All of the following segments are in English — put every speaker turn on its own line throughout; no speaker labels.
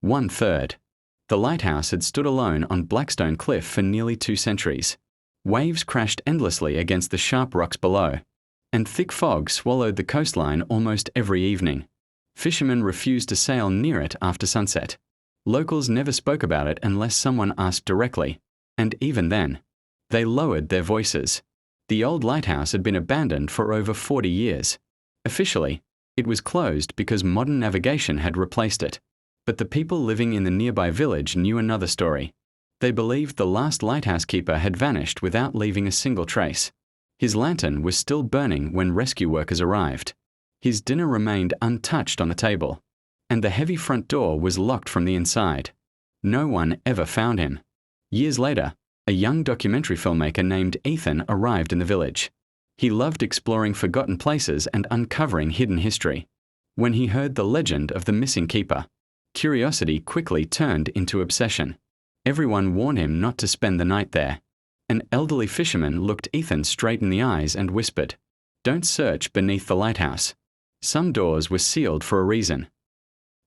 1/3. The lighthouse had stood alone on Blackstone Cliff for nearly 2 centuries. Waves crashed endlessly against the sharp rocks below, and thick fog swallowed the coastline almost every evening. Fishermen refused to sail near it after sunset. Locals never spoke about it unless someone asked directly, and even then, they lowered their voices. The old lighthouse had been abandoned for over 40 years. Officially, it was closed because modern navigation had replaced it. But the people living in the nearby village knew another story. They believed the last lighthouse keeper had vanished without leaving a single trace. His lantern was still burning when rescue workers arrived. His dinner remained untouched on the table, and the heavy front door was locked from the inside. No one ever found him. Years later, a young documentary filmmaker named Ethan arrived in the village. He loved exploring forgotten places and uncovering hidden history. When he heard the legend of the missing keeper, curiosity quickly turned into obsession. Everyone warned him not to spend the night there. An elderly fisherman looked Ethan straight in the eyes and whispered, "Don't search beneath the lighthouse. Some doors were sealed for a reason."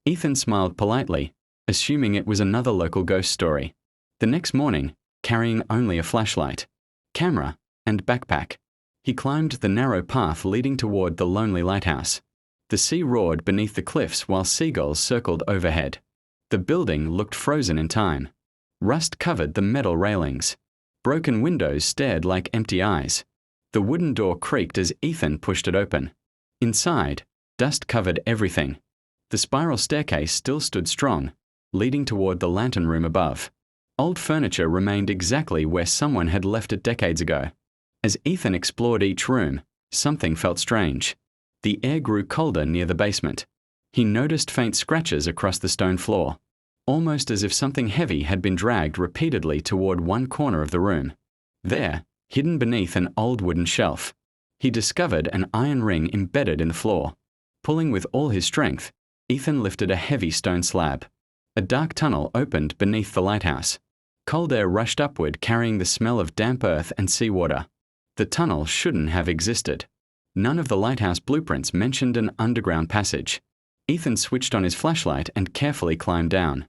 Ethan smiled politely, assuming it was another local ghost story. The next morning, carrying only a flashlight, camera, and backpack, he climbed the narrow path leading toward the lonely lighthouse. The sea roared beneath the cliffs while seagulls circled overhead. The building looked frozen in time. Rust covered the metal railings. Broken windows stared like empty eyes. The wooden door creaked as Ethan pushed it open. Inside, dust covered everything. The spiral staircase still stood strong, leading toward the lantern room above. Old furniture remained exactly where someone had left it decades ago. As Ethan explored each room, something felt strange. The air grew colder near the basement. He noticed faint scratches across the stone floor, almost as if something heavy had been dragged repeatedly toward one corner of the room. There, hidden beneath an old wooden shelf, he discovered an iron ring embedded in the floor. Pulling with all his strength, Ethan lifted a heavy stone slab. A dark tunnel opened beneath the lighthouse. Cold air rushed upward, carrying the smell of damp earth and seawater. The tunnel shouldn't have existed. None of the lighthouse blueprints mentioned an underground passage. Ethan switched on his flashlight and carefully climbed down.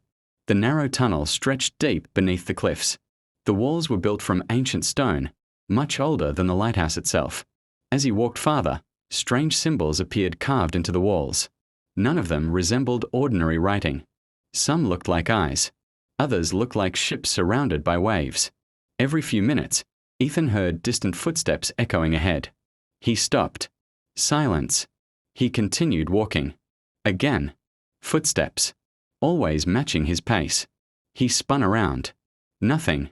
The narrow tunnel stretched deep beneath the cliffs. The walls were built from ancient stone, much older than the lighthouse itself. As he walked farther, strange symbols appeared carved into the walls. None of them resembled ordinary writing. Some looked like eyes. Others looked like ships surrounded by waves. Every few minutes, Ethan heard distant footsteps echoing ahead. He stopped. Silence. He continued walking. Again. Footsteps. Always matching his pace. He spun around. Nothing.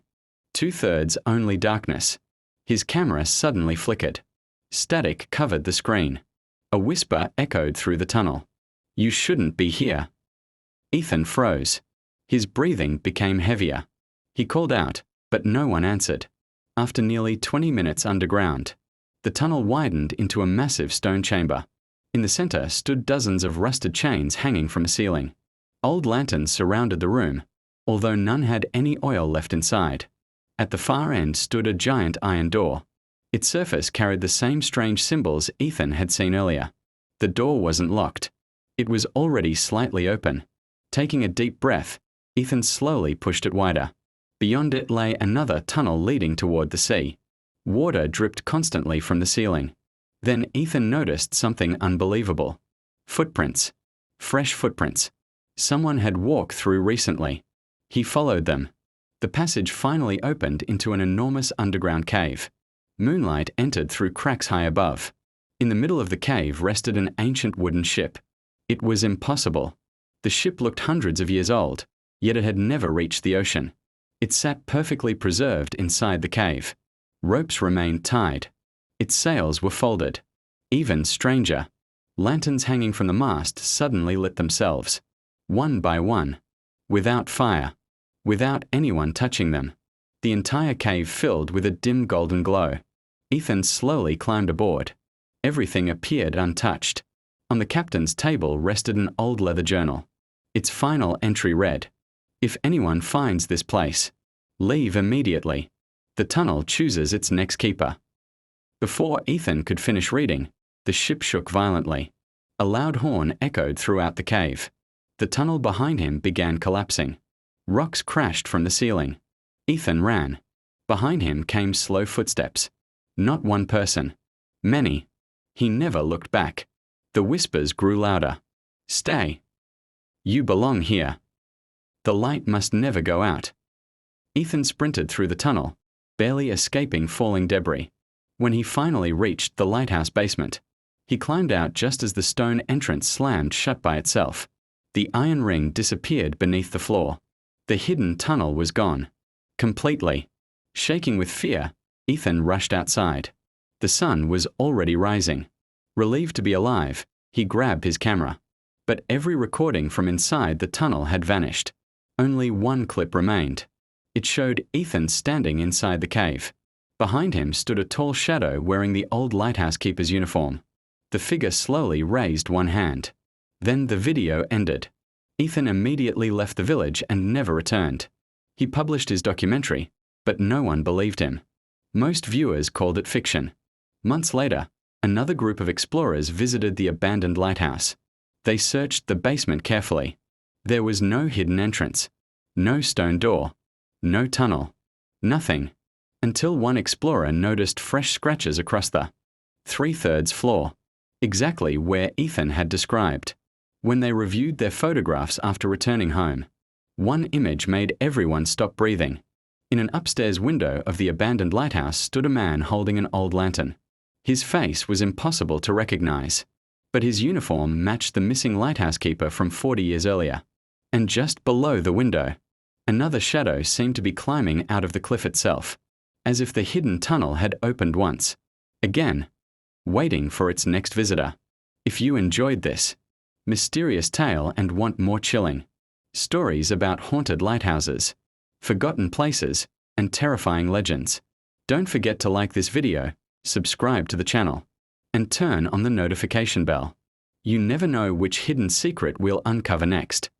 2/3 only darkness. His camera suddenly flickered. Static covered the screen. A whisper echoed through the tunnel. "You shouldn't be here." Ethan froze. His breathing became heavier. He called out, but no one answered. After nearly 20 minutes underground, the tunnel widened into a massive stone chamber. In the center stood dozens of rusted chains hanging from a ceiling. Old lanterns surrounded the room, although none had any oil left inside. At the far end stood a giant iron door. Its surface carried the same strange symbols Ethan had seen earlier. The door wasn't locked. It was already slightly open. Taking a deep breath, Ethan slowly pushed it wider. Beyond it lay another tunnel leading toward the sea. Water dripped constantly from the ceiling. Then Ethan noticed something unbelievable. Footprints. Fresh footprints. Someone had walked through recently. He followed them. The passage finally opened into an enormous underground cave. Moonlight entered through cracks high above. In the middle of the cave rested an ancient wooden ship. It was impossible. The ship looked hundreds of years old, yet it had never reached the ocean. It sat perfectly preserved inside the cave. Ropes remained tied. Its sails were folded. Even stranger, lanterns hanging from the mast suddenly lit themselves. One by one. Without fire. Without anyone touching them. The entire cave filled with a dim golden glow. Ethan slowly climbed aboard. Everything appeared untouched. On the captain's table rested an old leather journal. Its final entry read, "If anyone finds this place, leave immediately. The tunnel chooses its next keeper." Before Ethan could finish reading, the ship shook violently. A loud horn echoed throughout the cave. The tunnel behind him began collapsing. Rocks crashed from the ceiling. Ethan ran. Behind him came slow footsteps. Not one person. Many. He never looked back. The whispers grew louder. Stay. You belong here. The light must never go out. Ethan sprinted through the tunnel, barely escaping falling debris. When he finally reached the lighthouse basement, he climbed out just as the stone entrance slammed shut by itself. The iron ring disappeared beneath the floor. The hidden tunnel was gone. Completely. Shaking with fear, Ethan rushed outside. The sun was already rising. Relieved to be alive, he grabbed his camera. But every recording from inside the tunnel had vanished. Only one clip remained. It showed Ethan standing inside the cave. Behind him stood a tall shadow wearing the old lighthouse keeper's uniform. The figure slowly raised one hand. Then the video ended. Ethan immediately left the village and never returned. He published his documentary, but no one believed him. Most viewers called it fiction. Months later, another group of explorers visited the abandoned lighthouse. They searched the basement carefully. There was no hidden entrance, no stone door, no tunnel, nothing, until one explorer noticed fresh scratches across the 3/3 floor, exactly where Ethan had described. When they reviewed their photographs after returning home, one image made everyone stop breathing. In an upstairs window of the abandoned lighthouse stood a man holding an old lantern. His face was impossible to recognize, but his uniform matched the missing lighthouse keeper from 40 years earlier. And just below the window, another shadow seemed to be climbing out of the cliff itself, as if the hidden tunnel had opened once, again, waiting for its next visitor. If you enjoyed this mysterious tale and want more chilling stories about haunted lighthouses, forgotten places, and terrifying legends, don't forget to like this video, subscribe to the channel, and turn on the notification bell. You never know which hidden secret we'll uncover next.